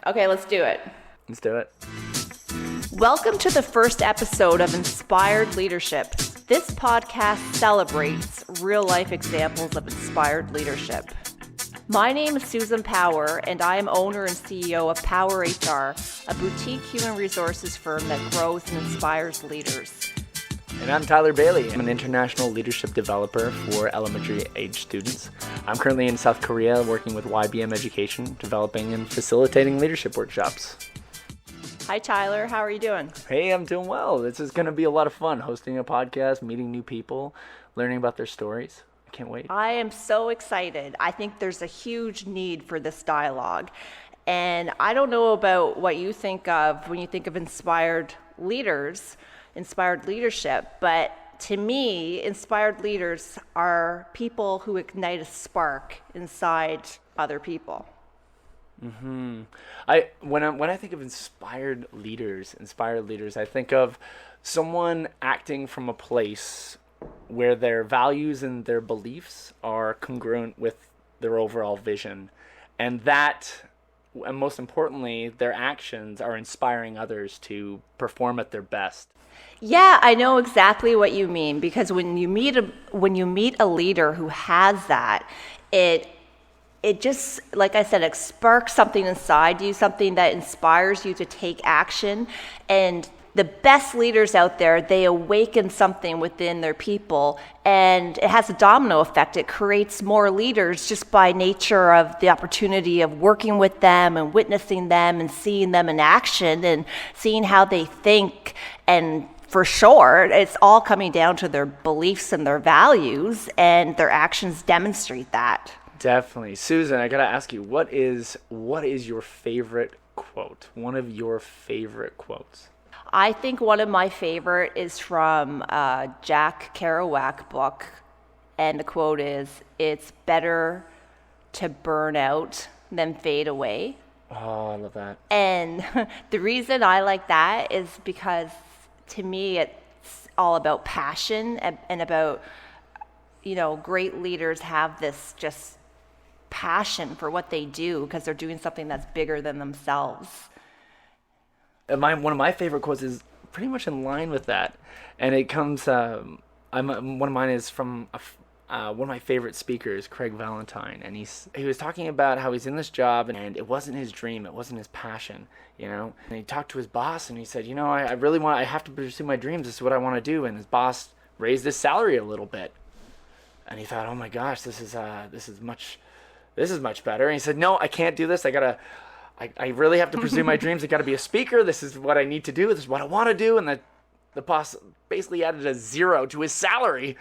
Okay, let's do it. Let's do it. Welcome to the first episode of Inspired Leadership. This podcast celebrates real-life examples of inspired leadership. My name is Susan Power, and I am owner and CEO of PowerUp, a boutique human resources firm that grows and inspires leaders. And I'm Tyler Bayley. I'm an international leadership developer for elementary age students. I'm currently in South Korea working with YBM Education, developing and facilitating leadership workshops. Hi, Tyler. How are you doing? Hey, I'm doing well. This is going to be a lot of fun, hosting a podcast, meeting new people, learning about their stories. I can't wait. I am so excited. I think there's a huge need for this dialogue. And I don't know about what you think of when you think of inspired leaders, inspired leadership, but to me, inspired leaders are people who ignite a spark inside other people. When I think of inspired leaders, I think of someone acting from a place where their values and their beliefs are congruent with their overall vision, and most importantly, their actions are inspiring others to perform at their best. Yeah, I know exactly what you mean, because when you meet a leader who has that, it just, like I said, it sparks something inside you, something that inspires you to take action. And the best leaders out there, they awaken something within their people, and it has a domino effect. It creates more leaders just by nature of the opportunity of working with them and witnessing them and seeing them in action and seeing how they think. And for sure, it's all coming down to their beliefs and their values, and their actions demonstrate that. Definitely. Susan, I gotta ask you, what is your favorite quote? One of your favorite quotes? I think one of my favorite is from Jack Kerouac book, and the quote is, "It's better to burn out than fade away." Oh, I love that. And the reason I like that is because to me it's all about passion and about, great leaders have this just passion for what they do because they're doing something that's bigger than themselves. One of my favorite quotes is pretty much in line with that, and it comes. One of mine is from one of my favorite speakers, Craig Valentine, and he was talking about how he's in this job and it wasn't his dream, it wasn't his passion, And he talked to his boss and he said, I have to pursue my dreams. This is what I want to do. And his boss raised his salary a little bit, and he thought, oh my gosh, this is much better. And he said, no, I can't do this. I really have to pursue my dreams. I got to be a speaker. This is what I need to do. This is what I want to do. And the boss basically added a 0 to his salary.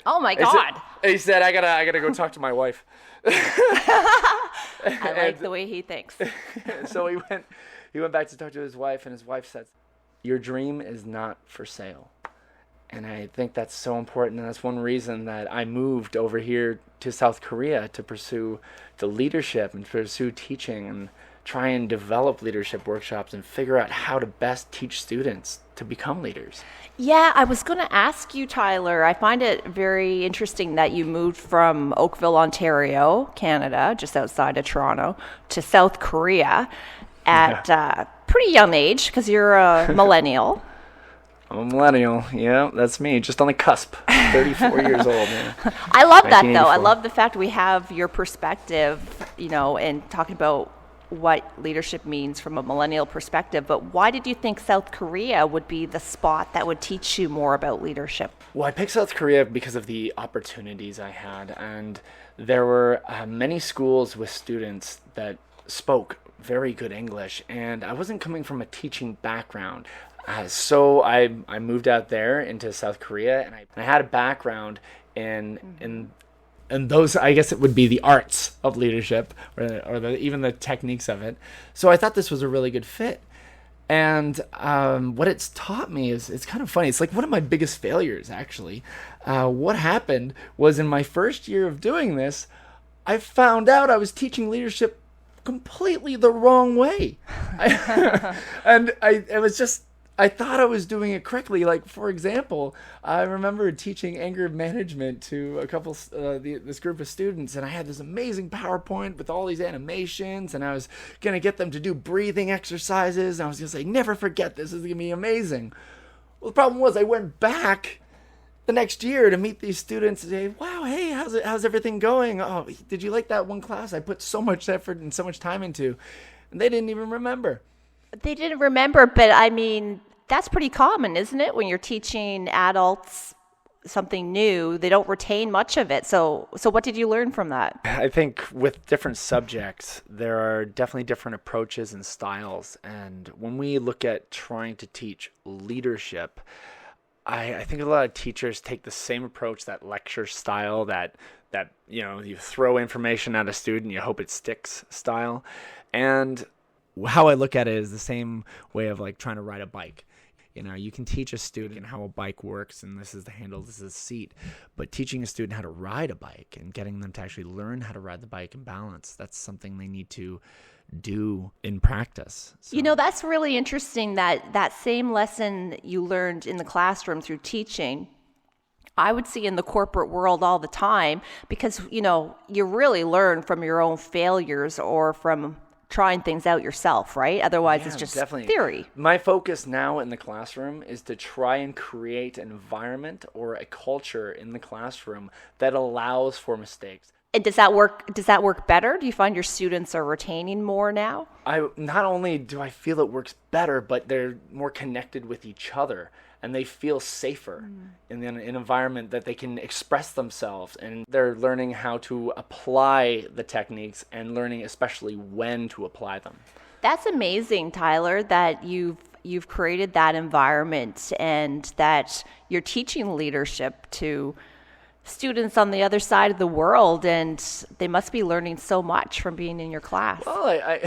Oh my God. He said, I gotta go talk to my wife. I like the way he thinks. So he went back to talk to his wife, and his wife said, your dream is not for sale. And I think that's so important, and that's one reason that I moved over here to South Korea to pursue the leadership and pursue teaching and try and develop leadership workshops and figure out how to best teach students to become leaders. Yeah, I was going to ask you, Tyler, I find it very interesting that you moved from Oakville, Ontario, Canada, just outside of Toronto, to South Korea at a pretty young age, because you're a millennial. I'm a millennial. Yeah, that's me. Just on the cusp. 34 years old, man. I love that, though. I love the fact we have your perspective, and talking about what leadership means from a millennial perspective. But why did you think South Korea would be the spot that would teach you more about leadership? Well, I picked South Korea because of the opportunities I had. And there were many schools with students that spoke very good English. And I wasn't coming from a teaching background. So I moved out there into South Korea, and I had a background in those, I guess it would be the arts of leadership, or even the techniques of it. So I thought this was a really good fit. And what it's taught me is, it's kind of funny. It's like one of my biggest failures, actually. What happened was, in my first year of doing this, I found out I was teaching leadership completely the wrong way. It was just I thought I was doing it correctly. Like, for example, I remember teaching anger management to a couple, this group of students, and I had this amazing PowerPoint with all these animations, and I was going to get them to do breathing exercises, and I was going to say, never forget this is going to be amazing. Well, the problem was I went back the next year to meet these students and say, wow, hey, how's everything going? Oh, did you like that one class I put so much effort and so much time into? And they didn't even remember. They didn't remember, but I mean, that's pretty common, isn't it? When you're teaching adults something new, they don't retain much of it. So what did you learn from that? I think with different subjects, there are definitely different approaches and styles. And when we look at trying to teach leadership, I think a lot of teachers take the same approach, that lecture style, that you throw information at a student, you hope it sticks style. And how I look at it is the same way of like trying to ride a bike. You can teach a student how a bike works, and this is the handle, this is the seat. But teaching a student how to ride a bike and getting them to actually learn how to ride the bike in balance, that's something they need to do in practice. So. That's really interesting that same lesson you learned in the classroom through teaching, I would see in the corporate world all the time, because, you really learn from your own failures or from trying things out yourself, right? Otherwise, it's just definitely theory. My focus now in the classroom is to try and create an environment or a culture in the classroom that allows for mistakes. And does that work better? Do you find your students are retaining more now? Not only do I feel it works better, but they're more connected with each other, and they feel safer in an environment that they can express themselves, and they're learning how to apply the techniques and learning especially when to apply them. That's amazing, Tyler, that you've created that environment and that you're teaching leadership to students on the other side of the world, and they must be learning so much from being in your class. Well, I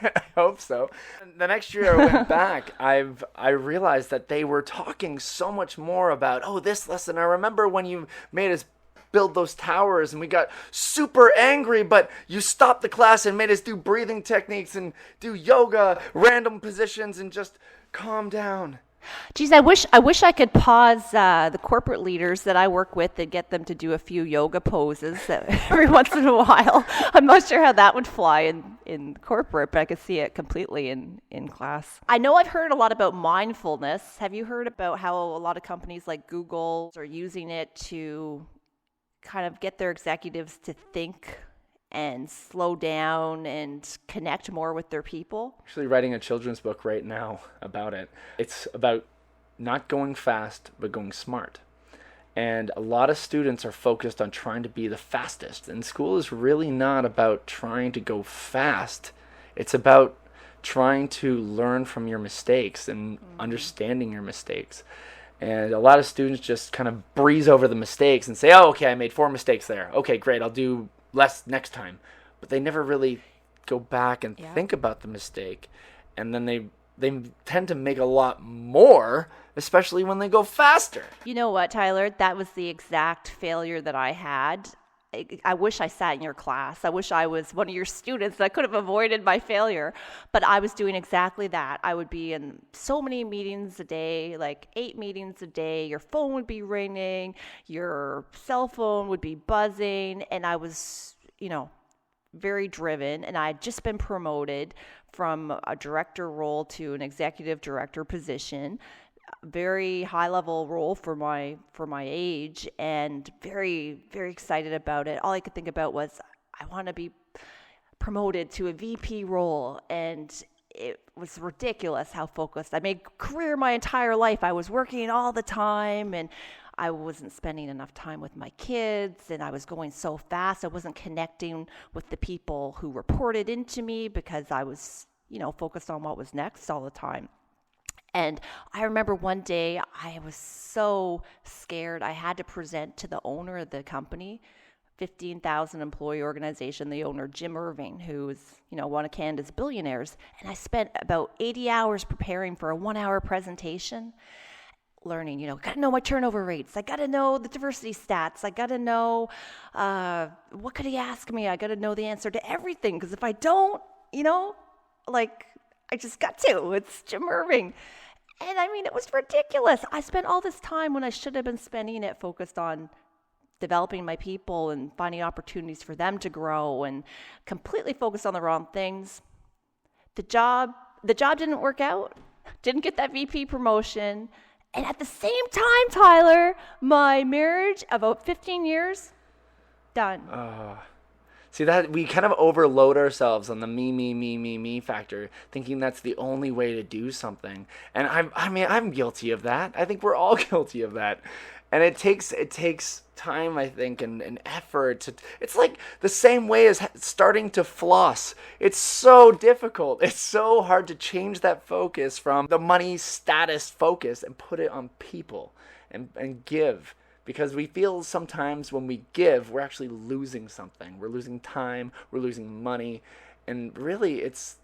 I hope so. The next year I went back, I realized that they were talking so much more about, this lesson. I remember when you made us build those towers and we got super angry, but you stopped the class and made us do breathing techniques and do yoga, random positions, and just calm down. Geez, I wish I could pause the corporate leaders that I work with and get them to do a few yoga poses every once in a while. I'm not sure how that would fly in corporate, but I could see it completely in class. I know I've heard a lot about mindfulness. Have you heard about how a lot of companies like Google are using it to kind of get their executives to think and slow down and connect more with their people? Actually writing a children's book right now about it. It's about not going fast, but going smart. And a lot of students are focused on trying to be the fastest. And school is really not about trying to go fast. It's about trying to learn from your mistakes and understanding your mistakes. And a lot of students just kind of breeze over the mistakes and say, okay, I made 4 mistakes there. Okay, great, I'll do less next time. But they never really go back and think about the mistake. And then they tend to make a lot more, especially when they go faster. You know what, Tyler? That was the exact failure that I had. I wish I sat in your class. I wish I was one of your students. I could have avoided my failure. But I was doing exactly that. I would be in so many meetings a day, like 8 meetings a day. Your phone would be ringing. Your cell phone would be buzzing. And I was, very driven. And I had just been promoted from a director role to an executive director position. Very high level role for my age, and very, very excited about it. All I could think about was I want to be promoted to a VP role, and it was ridiculous how focused. I made career my entire life. I was working all the time, and I wasn't spending enough time with my kids, and I was going so fast. I wasn't connecting with the people who reported into me because I was, focused on what was next all the time. And I remember one day I was so scared. I had to present to the owner of the company, 15,000 employee organization, the owner, Jim Irving, who is, one of Canada's billionaires. And I spent about 80 hours preparing for a 1-hour presentation, learning, got to know my turnover rates. I got to know the diversity stats. I got to know, what could he ask me? I got to know the answer to everything. Because if I don't, I just got to. It's Jim Irving. And I mean, it was ridiculous. I spent all this time when I should have been spending it focused on developing my people and finding opportunities for them to grow, and completely focused on the wrong things. The job didn't work out. Didn't get that VP promotion. And at the same time, Tyler, my marriage of about 15 years, done. See, that we kind of overload ourselves on the me factor, thinking that's the only way to do something. And I'm guilty of that. I think we're all guilty of that. And it takes time, I think, and effort. It's like the same way as starting to floss. It's so difficult. It's so hard to change that focus from the money status focus and put it on people and give. Because we feel sometimes when we give, we're actually losing something. We're losing time, we're losing money. And really, it's,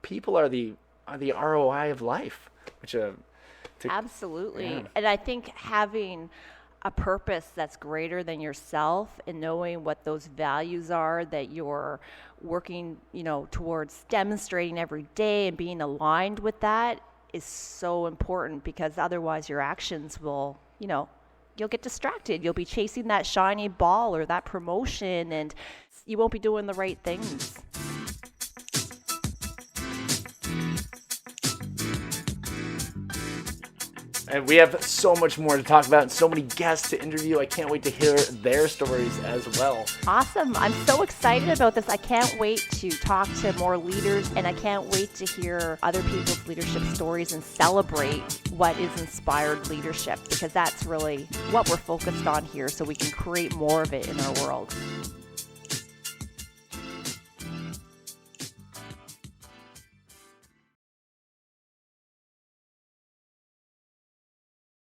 people are the ROI of life. Absolutely. Yeah. And I think having a purpose that's greater than yourself and knowing what those values are that you're working, towards demonstrating every day and being aligned with that is so important, because otherwise your actions will, you'll get distracted. You'll be chasing that shiny ball or that promotion, and you won't be doing the right things. And we have so much more to talk about and so many guests to interview. I can't wait to hear their stories as well. Awesome. I'm so excited about this. I can't wait to talk to more leaders, and I can't wait to hear other people's leadership stories and celebrate what is inspired leadership, because that's really what we're focused on here, so we can create more of it in our world.